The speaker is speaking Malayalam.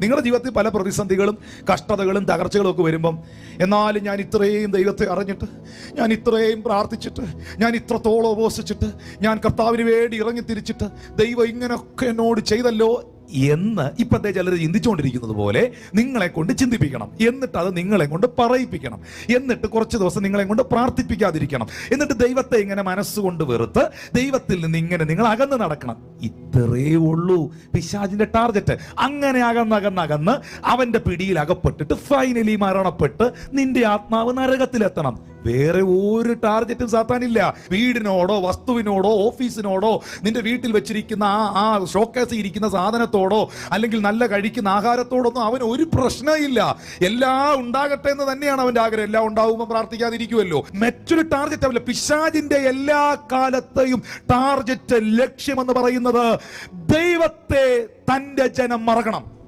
നിങ്ങളുടെ ജീവിതത്തിൽ പല പ്രതിസന്ധികളും കഷ്ടതകളും തകർച്ചകളും ഒക്കെ വരുമ്പം, എന്നാലും ഞാൻ ഇത്രയും ദൈവത്തെ അറിഞ്ഞിട്ട്, ഞാൻ ഇത്രയും പ്രാർത്ഥിച്ചിട്ട്, ഞാൻ ഇത്രത്തോളം ഉപവസിച്ചിട്ട്, ഞാൻ കർത്താവിന് വേണ്ടി ഇറങ്ങി തിരിച്ചിട്ട് ദൈവം ഇങ്ങനെയൊക്കെ എന്നോട് ചെയ്തല്ലോ എന്ന് ഇപ്പോഴത്തെ ചിലർ ചിന്തിച്ചുകൊണ്ടിരിക്കുന്നത് പോലെ നിങ്ങളെ കൊണ്ട് ചിന്തിപ്പിക്കണം. എന്നിട്ട് അത് നിങ്ങളെ കൊണ്ട് പറയിപ്പിക്കണം. എന്നിട്ട് കുറച്ച് ദിവസം നിങ്ങളെ കൊണ്ട് പ്രാർത്ഥിപ്പിക്കാതിരിക്കണം. എന്നിട്ട് ദൈവത്തെ ഇങ്ങനെ മനസ്സുകൊണ്ട് വെറുത്ത് ദൈവത്തിൽ നിന്ന് ഇങ്ങനെ നിങ്ങൾ അകന്ന് നടക്കണം. ഇത്രേ ഉള്ളൂ പിശാചിന്റെ ടാർഗറ്റ്. അങ്ങനെ അകന്നകന്നകന്ന് അവന്റെ പിടിയിൽ അകപ്പെട്ടിട്ട് ഫൈനലി മരണപ്പെട്ട് നിന്റെ ആത്മാവ് നരകത്തിലെത്തണം. വേറെ ഒരു ടാർഗറ്റും സാത്താനില്ല. വീടിനോടോ വസ്തുവിനോടോ ഓഫീസിനോടോ നിന്റെ വീട്ടിൽ വെച്ചിരിക്കുന്ന ആ ഷോക്കേസിൽ ഇരിക്കുന്ന സാധനത്തോടോ അല്ലെങ്കിൽ നല്ല കഴിക്കുന്ന ആഹാരത്തോടൊന്നും അവന് ഒരു പ്രശ്നമില്ല. എല്ലാം ഉണ്ടാകട്ടെ എന്ന് തന്നെയാണ് അവന്റെ ആഗ്രഹം. എല്ലാം ഉണ്ടാവുമ്പോൾ പ്രാർത്ഥിക്കാതിരിക്കുമല്ലോ. മറ്റൊരു ടാർഗറ്റ് ആവില്ല. പിശാചിന്റെ എല്ലാ കാലത്തെയും ടാർഗറ്റ്, ലക്ഷ്യം എന്ന് പറയുന്നത് ദൈവത്തെ തന്റെ ജനം മറക്കണം.